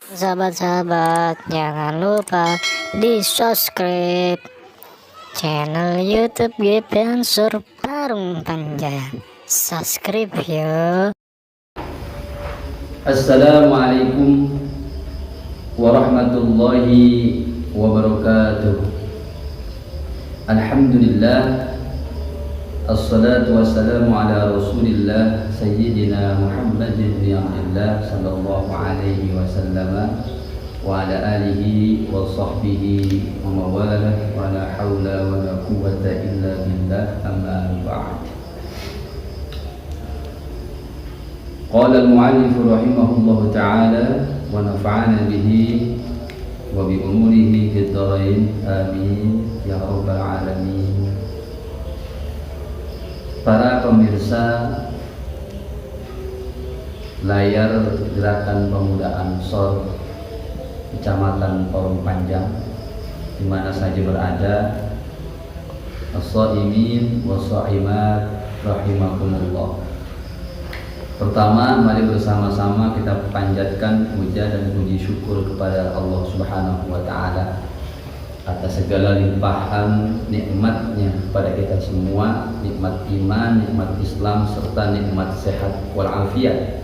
Sahabat-sahabat, jangan lupa di subscribe channel YouTube Gepensur Parung Panjang. Subscribe ya. Assalamualaikum warahmatullahi wabarakatuh. Alhamdulillah, assalatu wassalamu ala rasulillah sayyidina Muhammadin bin Abdillah sallallahu alaihi wasallam wa ala alihi wa sahbihi wa mawalah wa la hawla wa la quwwata illa billah, amma ba'd. Qala al-mu'allif rahimahullahu ta'ala wa nafa'ana bihi wa bi umurihi fid dharain, amin ya rabbal alamin. Para pemirsa layar Gerakan Pemuda Ansor Kecamatan Parung Panjang, di mana saja berada, as-shaimin was-shaimat rahimakumullah. Pertama, mari bersama-sama kita panjatkan puja dan puji syukur kepada Allah Subhanahu wa Ta'ala atas segala limpahan nikmatnya kepada kita semua, nikmat iman, nikmat Islam, serta nikmat sehat walafiat,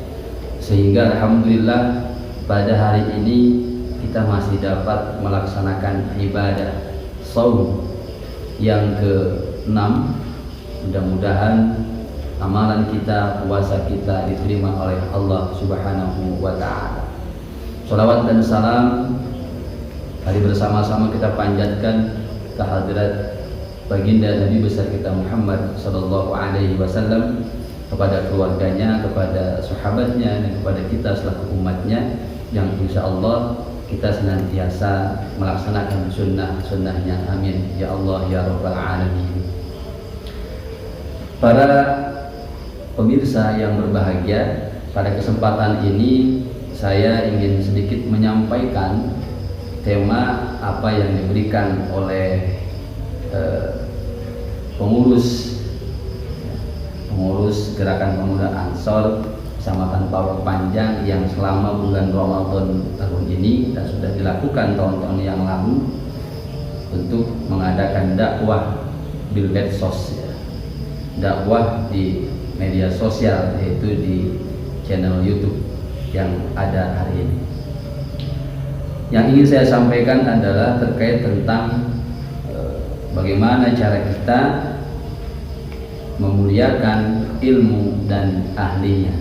sehingga alhamdulillah pada hari ini kita masih dapat melaksanakan ibadah shaum yang ke-6. Mudah-mudahan amalan kita, puasa kita diterima oleh Allah Subhanahu wa Ta'ala. Shalawat dan salam mari bersama-sama kita panjatkan kehadirat baginda Nabi besar kita Muhammad sallallahu alaihi wasallam, kepada keluarganya, kepada sahabatnya, dan kepada kita selaku umatnya, yang insya Allah kita senantiasa melaksanakan sunnah-sunnahnya, amin ya Allah ya rabbal alamin. Para pemirsa yang berbahagia, pada kesempatan ini saya ingin sedikit menyampaikan tema apa yang diberikan oleh pengurus Gerakan Pemuda Ansor Kecamatan Parung Panjang yang selama bulan Ramadan tahun ini dan sudah dilakukan tahun-tahun yang lalu untuk mengadakan dakwah bil medsos, dakwah di media sosial, yaitu di channel YouTube yang ada hari ini. Yang ingin saya sampaikan adalah terkait tentang bagaimana cara kita memuliakan ilmu dan ahlinya.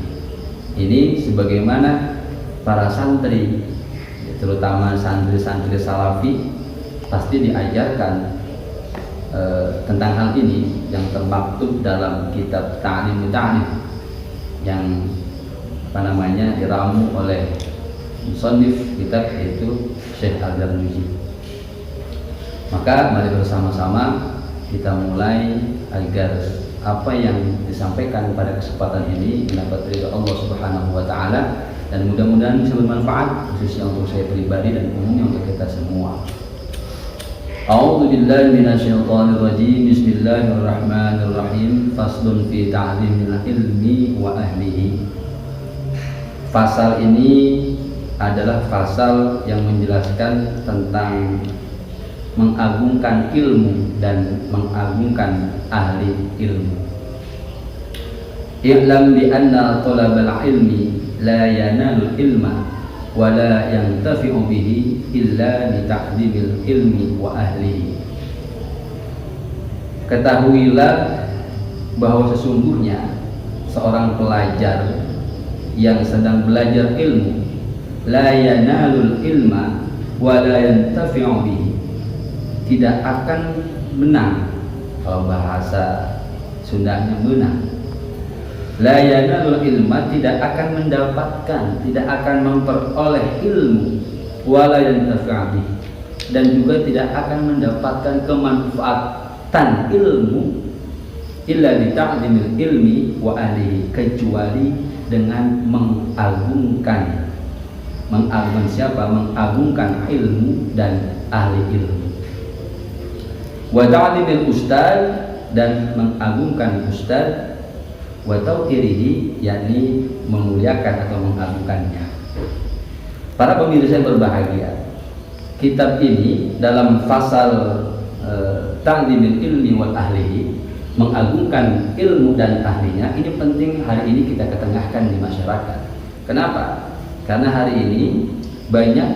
Ini sebagaimana para santri, terutama santri-santri salafi, pasti diajarkan tentang hal ini yang termaktub dalam kitab Ta'lim yang diramu oleh musannif kitab, yaitu Syekh Al-Zarnuji. Maka mari bersama-sama kita mulai agar apa yang disampaikan pada kesempatan ini mendapat ridha Allah Subhanahu wa Ta'ala, dan mudah-mudahan bisa bermanfaat khususnya untuk saya pribadi dan umumnya untuk kita semua. A'udzu billahi minasyaitonir rajim. Bismillahirrahmanirrahim. Faslun fi ta'limil ilmi wa ahlihi. Pasal ini adalah pasal yang menjelaskan tentang mengagungkan ilmu dan mengagungkan ahli ilmu. I'lam bi anna talabal ilmi la yanalul ilma wa la yantafi'u bihi illa bi ta'limil ilmi wa ahlihi. Ketahuilah bahwa sesungguhnya seorang pelajar yang sedang belajar ilmu la yanalul ilma wa la yantafi'u bihi, tidak akan menang. Kalau bahasa Sundanya menang. La yanalul ilma, tidak akan mendapatkan, tidak akan memperoleh ilmu, wa la yantafi'u bihi, dan juga tidak akan mendapatkan kemanfaatan ilmu illa bi ta'limil ilmi wa ahlihi, kecuali dengan mengagungkan siapa? Mengagungkan ilmu dan ahli ilmu. Wa ta'limil ustad, dan mengagungkan ustad. Wa tauqirihi, yakni memuliakan atau mengagungkannya. Para pemirsa yang berbahagia, kitab ini dalam fasal ta'limil ilmi wal ahlihi, mengagungkan ilmu dan ahlinya, ini penting hari ini kita ketengahkan di masyarakat. Kenapa? Karena hari ini banyak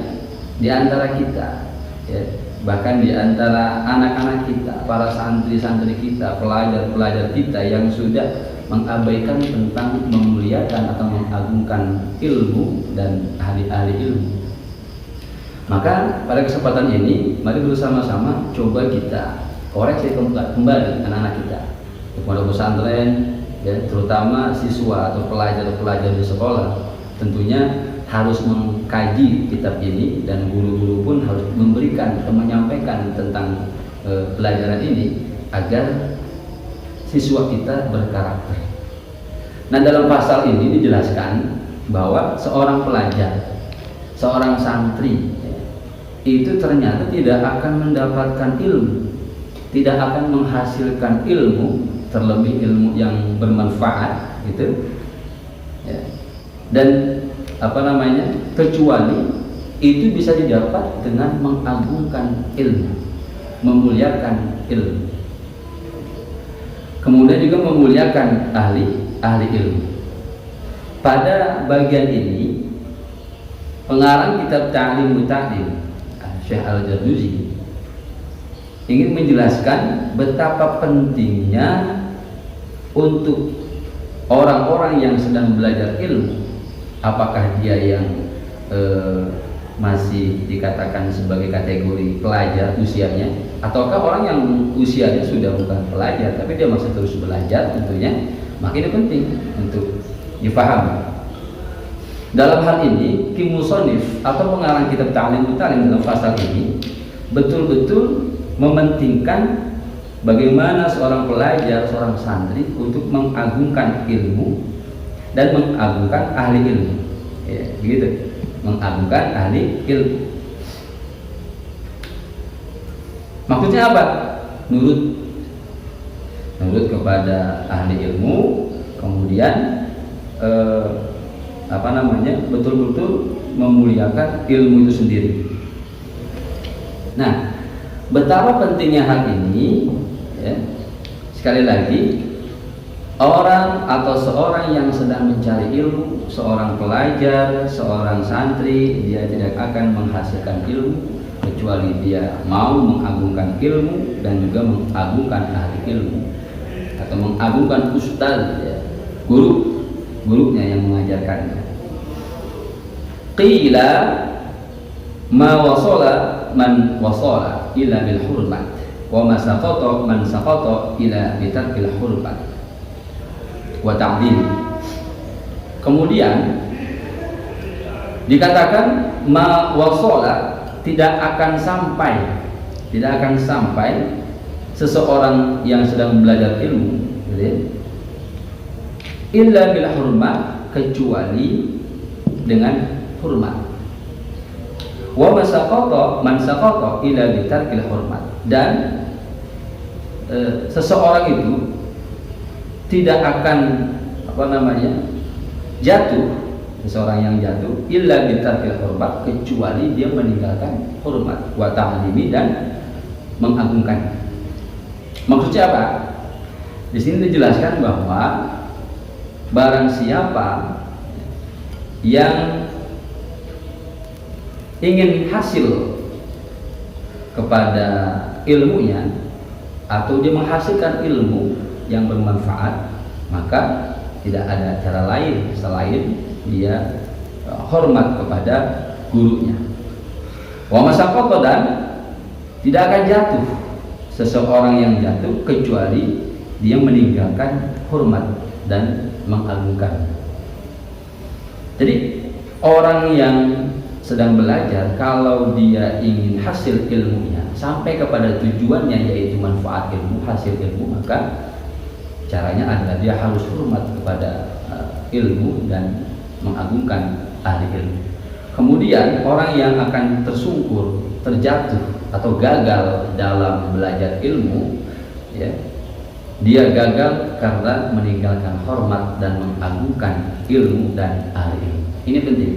di antara kita, ya, bahkan di antara anak-anak kita, para santri-santri kita, pelajar-pelajar kita yang sudah mengabaikan tentang memuliakan atau mengagungkan ilmu dan ahli-ahli ilmu. Maka pada kesempatan ini mari bersama-sama coba kita koreksi kembali anak-anak kita di pondok pesantren, ya, terutama siswa atau pelajar-pelajar di sekolah tentunya harus mengkaji kitab ini, dan guru-guru pun harus memberikan atau menyampaikan tentang pelajaran ini agar siswa kita berkarakter. Nah, dalam pasal ini dijelaskan bahwa seorang pelajar, seorang santri, itu ternyata tidak akan mendapatkan ilmu, tidak akan menghasilkan ilmu, terlebih ilmu yang bermanfaat, gitu, ya. Dan kecuali itu bisa didapat dengan mengagungkan ilmu, memuliakan ilmu, kemudian juga memuliakan ahli ilmu. Pada bagian ini pengarang kitab Ta'limut Ta'lim, Syekh Al-Jarduzi, ingin menjelaskan betapa pentingnya untuk orang-orang yang sedang belajar ilmu, apakah dia yang masih dikatakan sebagai kategori pelajar usianya, ataukah orang yang usianya sudah bukan pelajar tapi dia masih terus belajar, tentunya maka ini penting untuk dipahami. Dalam hal ini Ki Musonif atau pengarang kitab Ta'limut Ta'lim dalam pasal ini betul-betul mementingkan bagaimana seorang pelajar, seorang santri untuk mengagungkan ilmu dan mengagungkan ahli ilmu, ya, begitu, mengagungkan ahli ilmu. Maksudnya apa? Nurut kepada ahli ilmu, kemudian betul-betul memuliakan ilmu itu sendiri. Nah, betapa pentingnya hal ini, ya, sekali lagi, orang atau seorang yang sedang mencari ilmu, seorang pelajar, seorang santri, dia tidak akan menghasilkan ilmu kecuali dia mau mengagungkan ilmu dan juga mengagungkan ahli ilmu atau mengagungkan ustaz, ya, gurunya yang mengajarkannya. Qila ma wasala man wasala ila bil hurmat wa ma saqata man saqata ila bi tarkil hurmat wa ta'dil. Kemudian dikatakan ma wasala, tidak akan sampai seseorang yang sedang belajar ilmu, illa bil hurmat, kecuali dengan hormat. Wa masaqata man saqata ila bi tarkil hurmat, dan seseorang itu tidak akan jatuh, seseorang yang jatuh illa bi tarkil hurmat, kecuali dia meninggalkan hormat, wa ta'limi, dan mengagungkan. Maksudnya apa? Di sini dijelaskan bahwa barang siapa yang ingin hasil kepada ilmunya atau dia menghasilkan ilmu yang bermanfaat, maka tidak ada cara lain selain dia hormat kepada gurunya. Wa masaqata, dan tidak akan jatuh seseorang yang jatuh kecuali dia meninggalkan hormat dan mengagungkan. Jadi orang yang sedang belajar, kalau dia ingin hasil ilmunya sampai kepada tujuannya, yaitu manfaat ilmu, hasil ilmu, maka caranya adalah dia harus hormat kepada ilmu dan mengagungkan ahli ilmu. Kemudian orang yang akan tersungkur, terjatuh atau gagal dalam belajar ilmu, ya, dia gagal karena meninggalkan hormat dan mengagungkan ilmu dan ahli ilmu. Ini penting.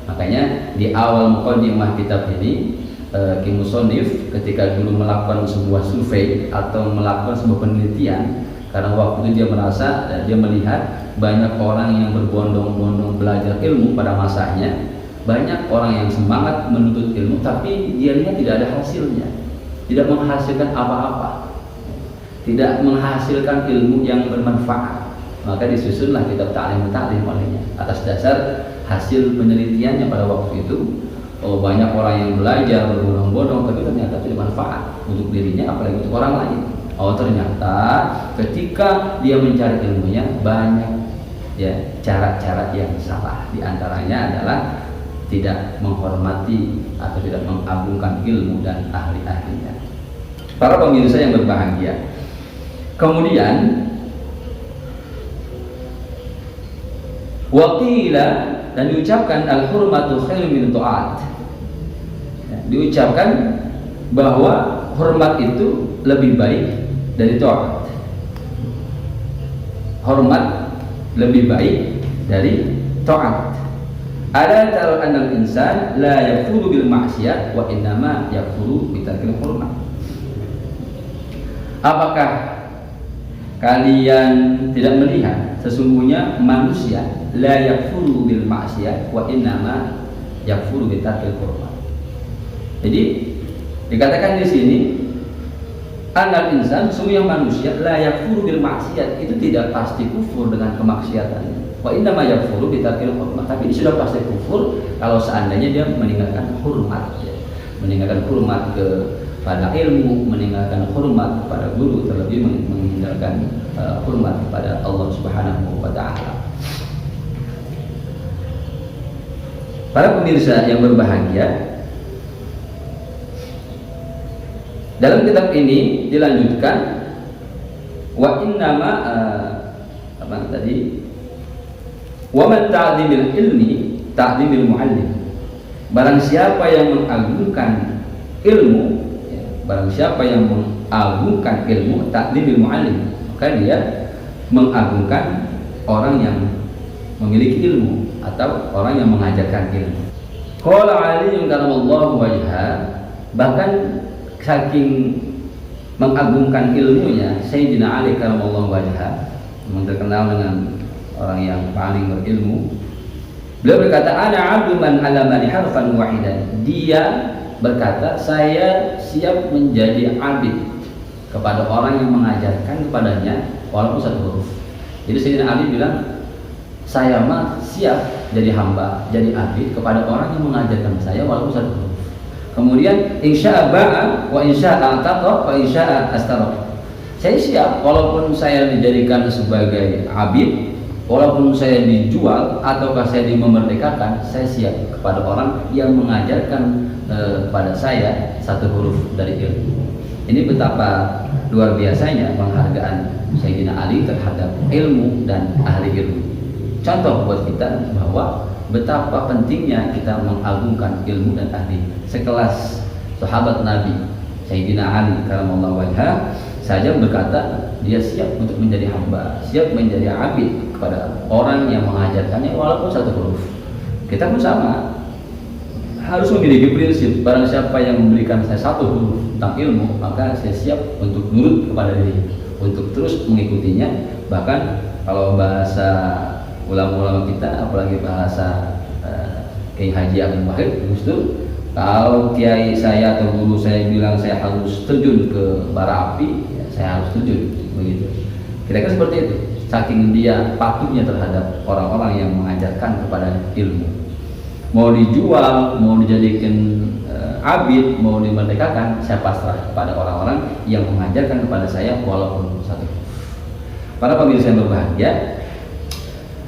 Makanya di awal muqaddimah kitab ini Ki Musonif ketika dulu melakukan sebuah survei atau melakukan sebuah penelitian, karena waktu itu dia merasa dan dia melihat banyak orang yang berbondong-bondong belajar ilmu pada masanya, banyak orang yang semangat menuntut ilmu tapi dia lihat tidak ada hasilnya, tidak menghasilkan apa-apa, tidak menghasilkan ilmu yang bermanfaat. Maka disusunlah kitab Ta'lim olehnya atas dasar hasil penelitiannya pada waktu itu. Banyak orang yang belajar berbondong-bondong tapi ternyata tidak manfaat untuk dirinya apalagi untuk orang lain. Ternyata ketika dia mencari ilmunya banyak ya cara-cara yang salah. Di antaranya adalah tidak menghormati atau tidak mengagungkan ilmu dan ahli-ahlinya. Para pemirsa yang berbahagia, kemudian waqila, dan diucapkan al-hurmatu khairun min ta'at, diucapkan bahwa hormat itu lebih baik dari ta'at. Hormat lebih baik dari ta'at. Ada taruh anal insan la yakfuru bil maksiat wa innama yakfuru bi tarkil hurmat. Apakah kalian tidak melihat sesungguhnya manusia la yakfuru bil maksiat wa innama yakfuru bi tarkil hurmat. Jadi dikatakan di sini anal insan, sesungguhnya manusia la yakfuru bil maksiat, itu tidak pasti kufur dengan kemaksiatan. Wa innama yakfuru bi tarkil hurmat, tapi ini sudah pasti kufur kalau seandainya dia meninggalkan hormat, ya. Meninggalkan hormat kepada ilmu, meninggalkan hormat kepada guru, terlebih meninggalkan hormat kepada Allah Subhanahu wa taala. Para pemirsa yang berbahagia, dalam kitab ini dilanjutkan wa innama apa tadi, wa man ta'dhimil ilmi ta'dhimil muallim. Barang siapa yang mengagungkan ilmu, ya, barang siapa yang mengagungkan ilmu ta'dhimil muallim, maka dia mengagungkan orang yang memiliki ilmu atau orang yang mengajarkan ilmu. Qala Ali karamallahu wajha, bahkan saking mengagungkan ilmunya Sayyidina Ali karamallahu wajha, yang terkenal dengan orang yang paling berilmu, beliau berkata ana abdu man alamani harfan wahidan. Dia berkata saya siap menjadi abid kepada orang yang mengajarkan kepadanya walaupun satu huruf. Jadi Sayyidina Ali bilang saya mah siap jadi hamba, jadi abid kepada orang yang mengajarkan saya walaupun satu huruf. Kemudian insya'a ba'a wa insya'a ataqa wa insya'a astara. Saya siap walaupun saya dijadikan sebagai abid, walaupun saya dijual ataukah saya dimerdekakan, saya siap kepada orang yang mengajarkan kepada saya satu huruf dari ilmu. Ini betapa luar biasanya penghargaan Sayyidina Ali terhadap ilmu dan ahli ilmu. Contoh buat kita bahwa betapa pentingnya kita mengagungkan ilmu dan ahli. Sekelas sahabat Nabi Sayyidina Ali karamallahu wajha saja berkata dia siap untuk menjadi hamba, siap menjadi abid kepada orang yang mengajarkannya walaupun satu huruf. Kita pun sama, harus memiliki prinsip, barang siapa yang memberikan saya satu huruf tentang ilmu, maka saya siap untuk nurut kepada diri, untuk terus mengikutinya. Bahkan kalau bahasa ulama-ulama kita, apalagi bahasa Kiai Haji Abdul Wahid Gus Dur, kalau kiai saya atau guru saya bilang saya harus terjun ke bara api, ya, saya harus terjun, begitu. Kira-kira seperti itu. Saking dia patuhnya terhadap orang-orang yang mengajarkan kepada ilmu. Mau dijual, mau dijadikan abid, mau dimerdekakan, saya pasrah kepada orang-orang yang mengajarkan kepada saya walaupun satu. Para pemirsa yang berbahagia,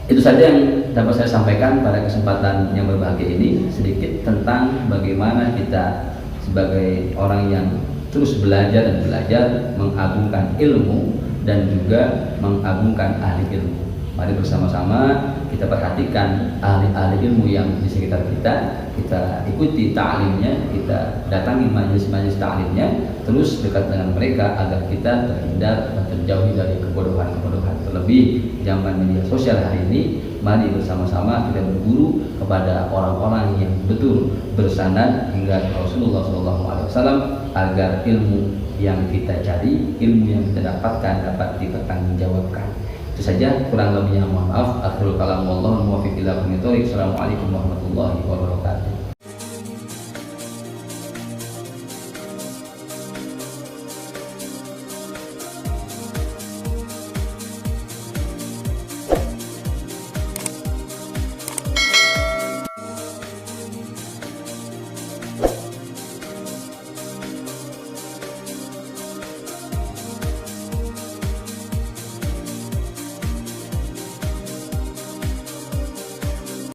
itu saja yang dapat saya sampaikan pada kesempatan yang berbahagia ini, sedikit tentang bagaimana kita sebagai orang yang terus belajar dan belajar mengagungkan ilmu dan juga mengagungkan ahli ilmu. Mari bersama-sama kita perhatikan ahli-ahli ilmu yang di sekitar kita, kita ikuti ta'limnya, kita datangi majelis-majelis ta'limnya, terus dekat dengan mereka agar kita terhindar dan terjauhi dari kebodohan-kebodohan. Terlebih zaman media sosial hari ini mari bersama-sama kita berguru kepada orang-orang yang betul bersanad hingga Rasulullah SAW agar ilmu yang kita cari, ilmu yang kita dapatkan dapat dipertanggungjawabkan. Itu saja, kurang lebihnya mohon maaf. Akhirul kalam wallahu muwaffiq ila aqwamit thoriq. Assalamualaikum warahmatullahi wabarakatuh.